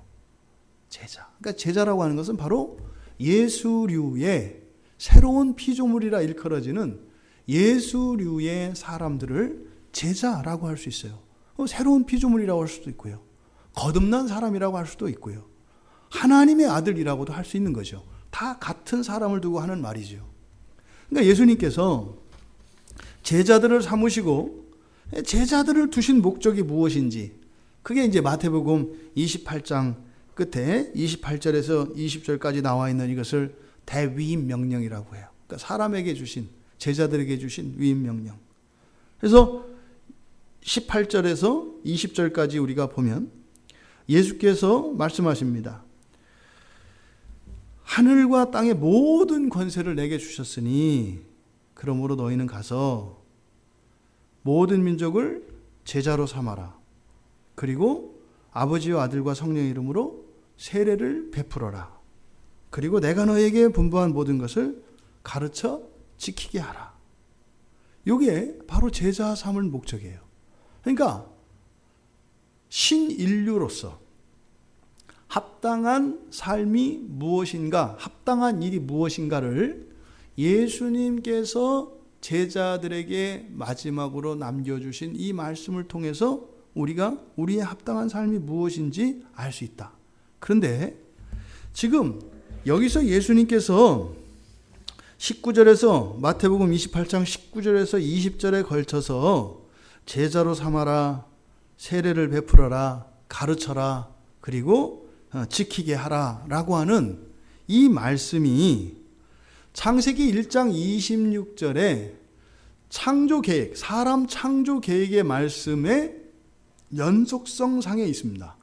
제자. 그러니까 제자라고 하는 것은 바로 예수류의 새로운 피조물이라 일컬어지는 예수류의 사람들을 제자라고 할 수 있어요. 새로운 피조물이라고 할 수도 있고요. 거듭난 사람이라고 할 수도 있고요. 하나님의 아들이라고도 할 수 있는 거죠. 다 같은 사람을 두고 하는 말이죠. 그러니까 예수님께서 제자들을 삼으시고 제자들을 두신 목적이 무엇인지, 그게 이제 마태복음 28장 끝에 28절에서 20절까지 나와 있는 이것을 대위임 명령이라고 해요. 그러니까 사람에게 주신, 제자들에게 주신 위임 명령. 그래서 18절에서 20절까지 우리가 보면 예수께서 말씀하십니다. 하늘과 땅의 모든 권세를 내게 주셨으니 그러므로 너희는 가서 모든 민족을 제자로 삼아라. 그리고 아버지와 아들과 성령의 이름으로 세례를 베풀어라. 그리고 내가 너에게 분부한 모든 것을 가르쳐 지키게 하라. 이게 바로 제자 삼을 목적이에요. 그러니까 신인류로서 합당한 삶이 무엇인가, 합당한 일이 무엇인가를 예수님께서 제자들에게 마지막으로 남겨주신 이 말씀을 통해서 우리가 우리의 합당한 삶이 무엇인지 알 수 있다. 그런데 지금 여기서 예수님께서 19절에서 마태복음 28장 19절에서 20절에 걸쳐서 제자로 삼아라, 세례를 베풀어라, 가르쳐라, 그리고 지키게 하라 라고 하는 이 말씀이 창세기 1장 26절에 창조 계획, 사람 창조 계획의 말씀의 연속성상에 있습니다.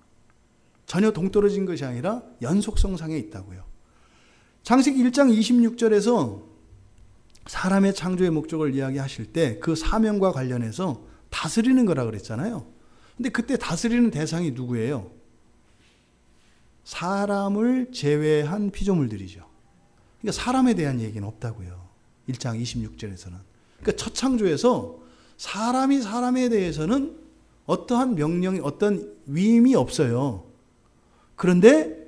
전혀 동떨어진 것이 아니라 연속성상에 있다고요. 창세기 1장 26절에서 사람의 창조의 목적을 이야기하실 때 그 사명과 관련해서 다스리는 거라 그랬잖아요. 근데 그때 다스리는 대상이 누구예요? 사람을 제외한 피조물들이죠. 그러니까 사람에 대한 얘기는 없다고요. 1장 26절에서는. 그러니까 첫 창조에서 사람이 사람에 대해서는 어떠한 명령이, 어떤 위임이 없어요. 그런데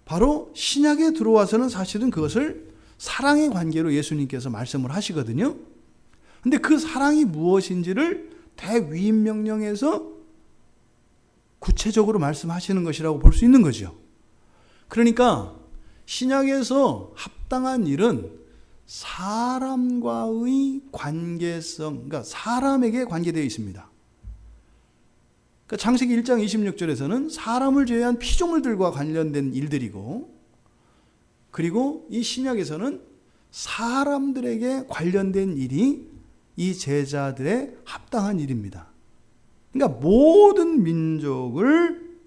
바로 신약에 들어와서는 사실은 그것을 사랑의 관계로 예수님께서 말씀을 하시거든요. 근데 그 사랑이 무엇인지를 대위임 명령에서 구체적으로 말씀하시는 것이라고 볼 수 있는 거죠. 그러니까 신약에서 합당한 일은 사람과의 관계성, 그러니까 사람에게 관계되어 있습니다. 그러니까 창세기 1장 26절에서는 사람을 제외한 피조물들과 관련된 일들이고, 그리고 이 신약에서는 사람들에게 관련된 일이 이 제자들의 합당한 일입니다. 그러니까 모든 민족을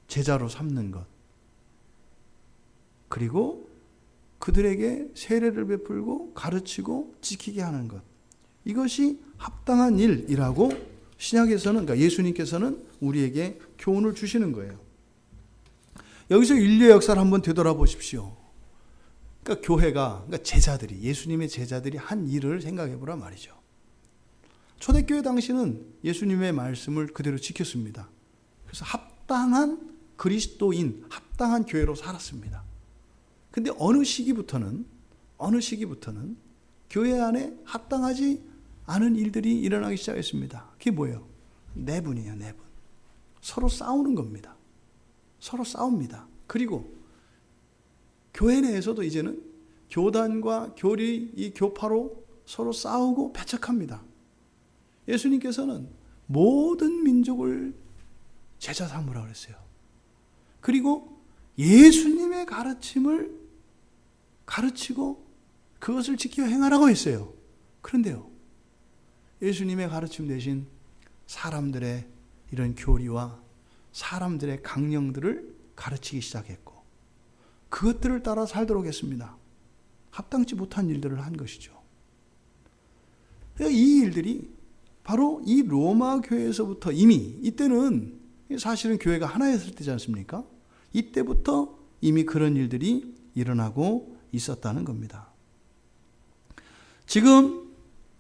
제자로 삼는 것, 그리고 그들에게 세례를 베풀고 가르치고 지키게 하는 것, 이것이 합당한 일이라고 신약에서는, 그러니까 예수님께서는 우리에게 교훈을 주시는 거예요. 여기서 인류의 역사를 한번 되돌아보십시오. 그러니까 교회가, 그러니까 제자들이, 예수님의 제자들이 한 일을 생각해 보라 말이죠. 초대교회 당시는 예수님의 말씀을 그대로 지켰습니다. 그래서 합당한 그리스도인, 합당한 교회로 살았습니다. 근데 어느 시기부터는 교회 안에 합당하지 않은 일들이 일어나기 시작했습니다. 그게 뭐예요? 내분이에요, 내분. 서로 싸우는 겁니다. 서로 싸웁니다. 그리고 교회 내에서도 이제는 교단과 교리, 이 교파로 서로 싸우고 배척합니다. 예수님께서는 모든 민족을 제자 삼으라 그랬어요. 그리고 예수님의 가르침을 가르치고 그것을 지켜 행하라고 했어요. 그런데요, 예수님의 가르침 대신 사람들의 이런 교리와 사람들의 강령들을 가르치기 시작했고, 그것들을 따라 살도록 했습니다. 합당치 못한 일들을 한 것이죠. 이 일들이 바로 이 로마 교회에서부터, 이미 이때는 사실은 교회가 하나였을 때지 않습니까? 이때부터 이미 그런 일들이 일어나고 있었다는 겁니다. 지금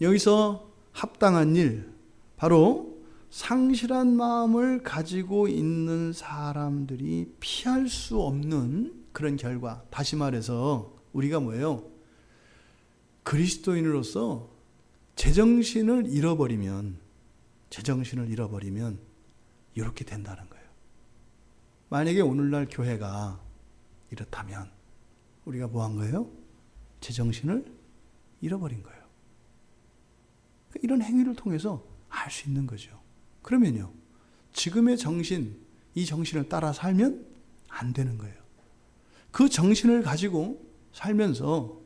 여기서 합당한 일, 바로 상실한 마음을 가지고 있는 사람들이 피할 수 없는 그런 결과. 다시 말해서 우리가 뭐예요? 그리스도인으로서 제정신을 잃어버리면 이렇게 된다는 거예요. 만약에 오늘날 교회가 이렇다면 우리가 뭐 한 거예요? 제정신을 잃어버린 거예요. 이런 행위를 통해서 알 수 있는 거죠. 그러면요, 지금의 정신, 이 정신을 따라 살면 안 되는 거예요. 그 정신을 가지고 살면서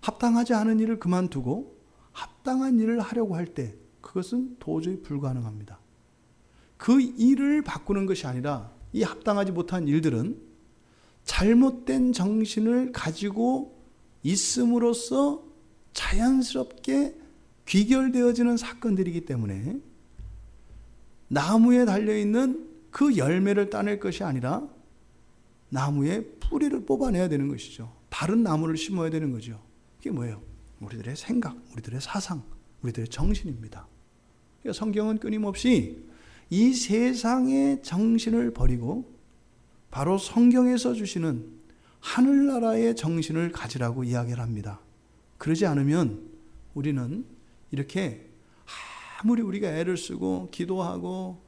합당하지 않은 일을 그만두고 합당한 일을 하려고 할 때 그것은 도저히 불가능합니다. 그 일을 바꾸는 것이 아니라 이 합당하지 못한 일들은 잘못된 정신을 가지고 있음으로써 자연스럽게 귀결되어지는 사건들이기 때문에 나무에 달려있는 그 열매를 따낼 것이 아니라 나무의 뿌리를 뽑아내야 되는 것이죠. 다른 나무를 심어야 되는 거죠. 그게 뭐예요? 우리들의 생각, 우리들의 사상, 우리들의 정신입니다. 그러니까 성경은 끊임없이 이 세상의 정신을 버리고 바로 성경에서 주시는 하늘나라의 정신을 가지라고 이야기를 합니다. 그러지 않으면 우리는 이렇게 아무리 우리가 애를 쓰고 기도하고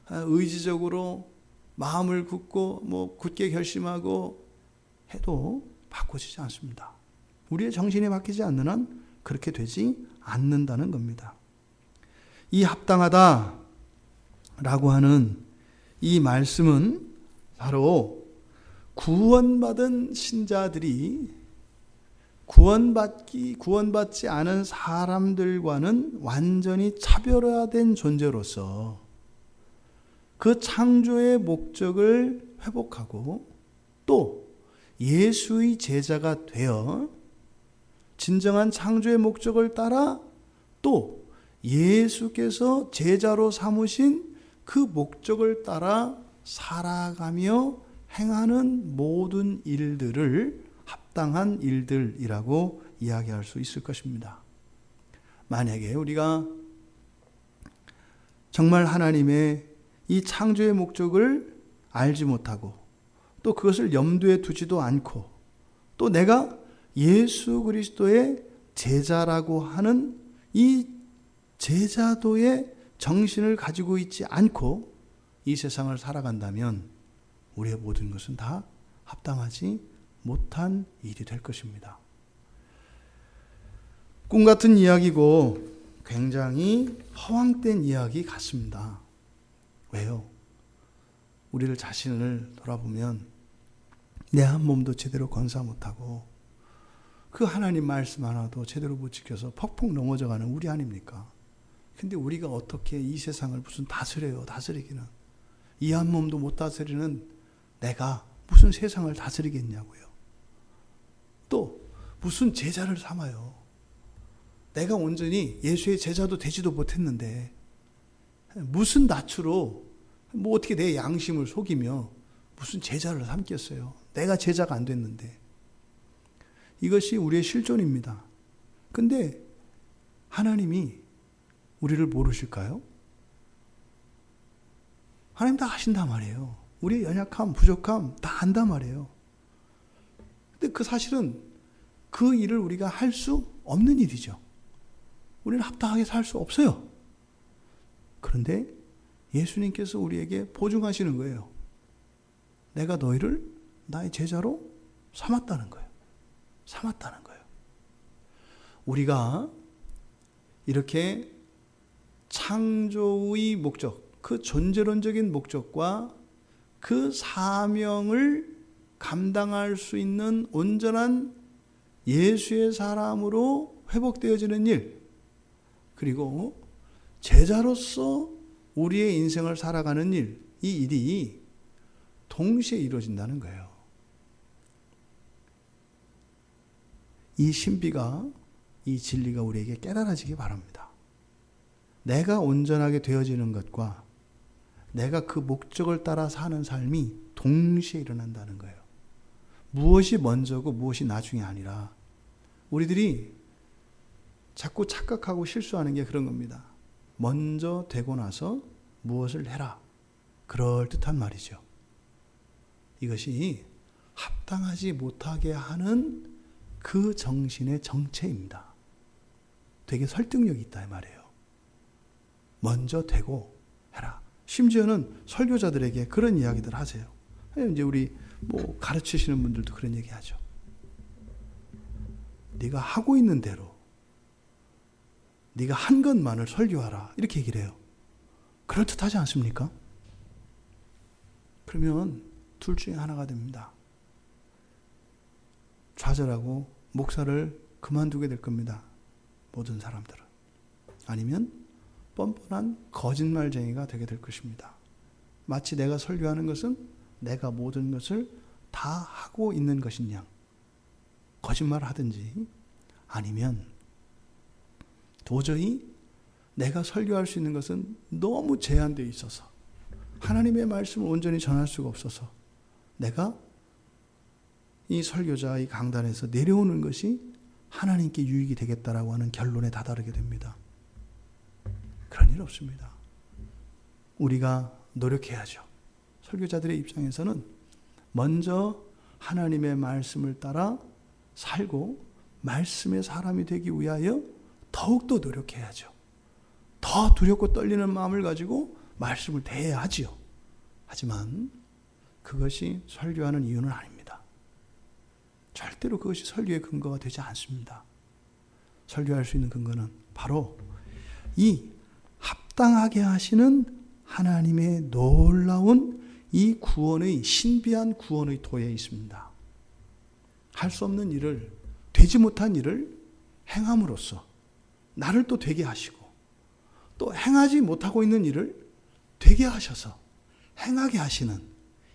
의지적으로 마음을 굳고 굳게 결심하고 해도 바꿔지지 않습니다. 우리의 정신이 바뀌지 않는 한 그렇게 되지 않는다는 겁니다. 이 합당하다라고 하는 이 말씀은 바로 구원받은 신자들이 구원받지 않은 사람들과는 완전히 차별화된 존재로서 그 창조의 목적을 회복하고 또 예수의 제자가 되어 진정한 창조의 목적을 따라 또 예수께서 제자로 삼으신 그 목적을 따라 살아가며 행하는 모든 일들을 합당한 일들이라고 이야기할 수 있을 것입니다. 만약에 우리가 정말 하나님의 이 창조의 목적을 알지 못하고 또 그것을 염두에 두지도 않고 또 내가 예수 그리스도의 제자라고 하는 이 제자도의 정신을 가지고 있지 않고 이 세상을 살아간다면 우리의 모든 것은 다 합당하지 못한 일이 될 것입니다. 꿈 같은 이야기고 굉장히 허황된 이야기 같습니다. 왜요? 우리를 자신을 돌아보면 내 한 몸도 제대로 건사 못하고 그 하나님 말씀 하나도 제대로 못 지켜서 퍽퍽 넘어져가는 우리 아닙니까? 근데 우리가 어떻게 이 세상을 무슨 다스려요? 다스리기는. 이 한 몸도 못 다스리는 내가 무슨 세상을 다스리겠냐고요. 또 무슨 제자를 삼아요. 내가 온전히 예수의 제자도 되지도 못했는데 무슨 낯으로 어떻게 내 양심을 속이며 무슨 제자를 삼겠어요. 내가 제자가 안 됐는데. 이것이 우리의 실존입니다. 근데 하나님이 우리를 모르실까요? 하나님 다 아신단 말이에요. 우리의 연약함, 부족함 다 안단 말이에요. 근데 그 사실은 그 일을 우리가 할 수 없는 일이죠. 우리는 합당하게 살 수 없어요. 그런데 예수님께서 우리에게 보증하시는 거예요. 내가 너희를 나의 제자로 삼았다는 거예요. 삼았다는 거예요. 우리가 이렇게 창조의 목적, 그 존재론적인 목적과 그 사명을 감당할 수 있는 온전한 예수의 사람으로 회복되어지는 일, 그리고 제자로서 우리의 인생을 살아가는 일, 이 일이 동시에 이루어진다는 거예요. 이 신비가, 이 진리가 우리에게 깨달아지기 바랍니다. 내가 온전하게 되어지는 것과 내가 그 목적을 따라 사는 삶이 동시에 일어난다는 거예요. 무엇이 먼저고 무엇이 나중이 아니라 우리들이 자꾸 착각하고 실수하는 게 그런 겁니다. 먼저 되고 나서 무엇을 해라. 그럴듯한 말이죠. 이것이 합당하지 못하게 하는 그 정신의 정체입니다. 되게 설득력이 있다 이 말이에요. 먼저 되고 해라. 심지어는 설교자들에게 그런 이야기들 하세요. 이제 우리 뭐 가르치시는 분들도 그런 얘기 하죠. 네가 하고 있는 대로 네가 한 것만을 설교하라. 이렇게 얘기를 해요. 그럴듯하지 않습니까? 그러면 둘 중에 하나가 됩니다. 좌절하고 목사를 그만두게 될 겁니다. 모든 사람들은. 아니면 뻔뻔한 거짓말쟁이가 되게 될 것입니다. 마치 내가 설교하는 것은 내가 모든 것을 다 하고 있는 것인 양 거짓말을 하든지, 아니면 도저히 내가 설교할 수 있는 것은 너무 제한되어 있어서 하나님의 말씀을 온전히 전할 수가 없어서 내가 이 설교자 이 강단에서 내려오는 것이 하나님께 유익이 되겠다라고 하는 결론에 다다르게 됩니다. 그런 일 없습니다. 우리가 노력해야죠. 설교자들의 입장에서는 먼저 하나님의 말씀을 따라 살고 말씀의 사람이 되기 위하여 더욱더 노력해야죠. 더 두렵고 떨리는 마음을 가지고 말씀을 대해야 하지요. 하지만 그것이 설교하는 이유는 아닙니다. 절대로 그것이 설교의 근거가 되지 않습니다. 설교할 수 있는 근거는 바로 이 합당하게 하시는 하나님의 놀라운 이 구원의 신비한 구원의 도에 있습니다. 할 수 없는 일을, 되지 못한 일을 행함으로써 나를 또 되게 하시고, 또 행하지 못하고 있는 일을 되게 하셔서 행하게 하시는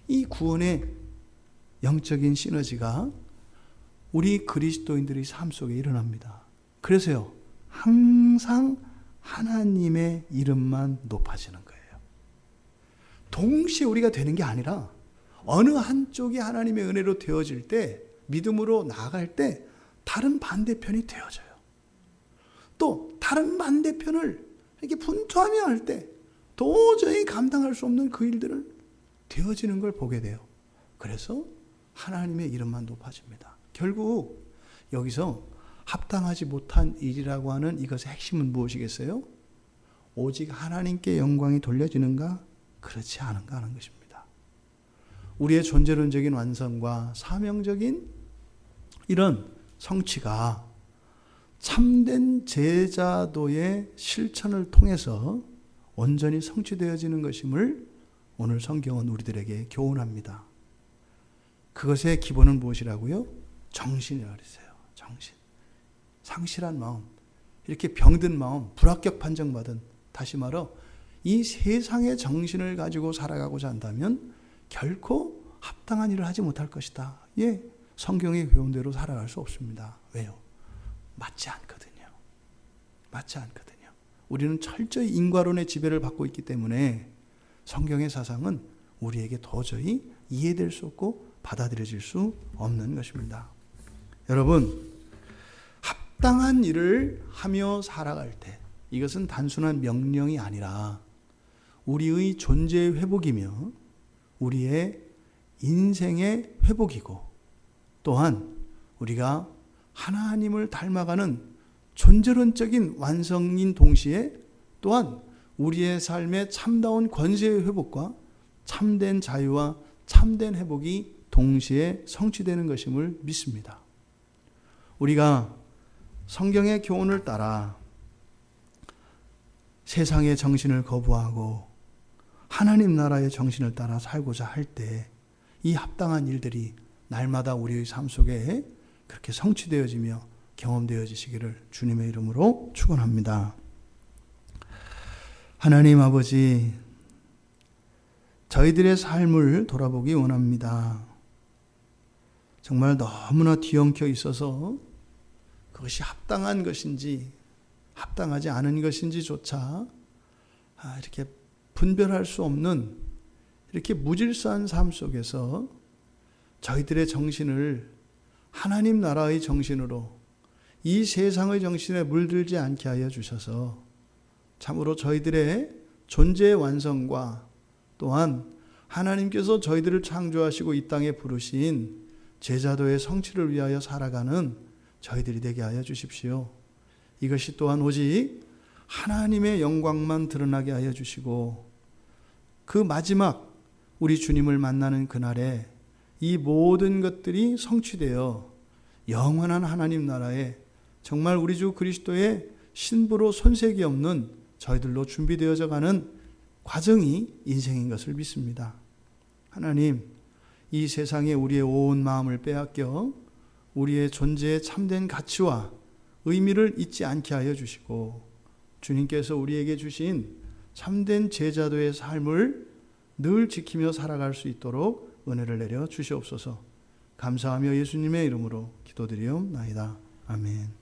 이 구원의 영적인 시너지가 우리 그리스도인들의 삶 속에 일어납니다. 그래서요, 항상 하나님의 이름만 높아지는 거예요. 동시에 우리가 되는 게 아니라 어느 한쪽이 하나님의 은혜로 되어질 때, 믿음으로 나아갈 때 다른 반대편이 되어져요. 또 다른 반대편을 이렇게 분투하며 할 때 도저히 감당할 수 없는 그 일들을 되어지는 걸 보게 돼요. 그래서 하나님의 이름만 높아집니다. 결국 여기서 합당하지 못한 일이라고 하는 이것의 핵심은 무엇이겠어요? 오직 하나님께 영광이 돌려지는가? 그렇지 않은가 하는 것입니다. 우리의 존재론적인 완성과 사명적인 이런 성취가 참된 제자도의 실천을 통해서 온전히 성취되어지는 것임을 오늘 성경은 우리들에게 교훈합니다. 그것의 기본은 무엇이라고요? 정신이라고 그랬어요. 정신. 상실한 마음, 이렇게 병든 마음, 불합격 판정받은, 다시 말해 이 세상의 정신을 가지고 살아가고자 한다면 결코 합당한 일을 하지 못할 것이다. 예, 성경의 교훈대로 살아갈 수 없습니다. 왜요? 맞지 않거든요. 맞지 않거든요. 우리는 철저히 인과론의 지배를 받고 있기 때문에 성경의 사상은 우리에게 도저히 이해될 수 없고 받아들여질 수 없는 것입니다. 여러분, 합당한 일을 하며 살아갈 때 이것은 단순한 명령이 아니라 우리의 존재의 회복이며 우리의 인생의 회복이고, 또한 우리가 하나님을 닮아가는 존재론적인 완성인 동시에 또한 우리의 삶의 참다운 권세의 회복과 참된 자유와 참된 회복이 동시에 성취되는 것임을 믿습니다. 우리가 성경의 교훈을 따라 세상의 정신을 거부하고 하나님 나라의 정신을 따라 살고자 할 때 이 합당한 일들이 날마다 우리의 삶 속에 그렇게 성취되어지며 경험되어지시기를 주님의 이름으로 축원합니다. 하나님 아버지, 저희들의 삶을 돌아보기 원합니다. 정말 너무나 뒤엉켜 있어서 그것이 합당한 것인지 합당하지 않은 것인지조차 이렇게 분별할 수 없는 이렇게 무질서한 삶 속에서 저희들의 정신을 하나님 나라의 정신으로, 이 세상의 정신에 물들지 않게 하여 주셔서 참으로 저희들의 존재의 완성과 또한 하나님께서 저희들을 창조하시고 이 땅에 부르신 제자도의 성취를 위하여 살아가는 저희들이 되게 하여 주십시오. 이것이 또한 오직 하나님의 영광만 드러나게 하여 주시고 그 마지막 우리 주님을 만나는 그날에 이 모든 것들이 성취되어 영원한 하나님 나라에 정말 우리 주 그리스도의 신부로 손색이 없는 저희들로 준비되어져 가는 과정이 인생인 것을 믿습니다. 하나님, 이 세상에 우리의 온 마음을 빼앗겨 우리의 존재의 참된 가치와 의미를 잊지 않게 하여 주시고 주님께서 우리에게 주신 참된 제자도의 삶을 늘 지키며 살아갈 수 있도록 은혜를 내려 주시옵소서. 감사하며 예수님의 이름으로 기도드리옵나이다. 아멘.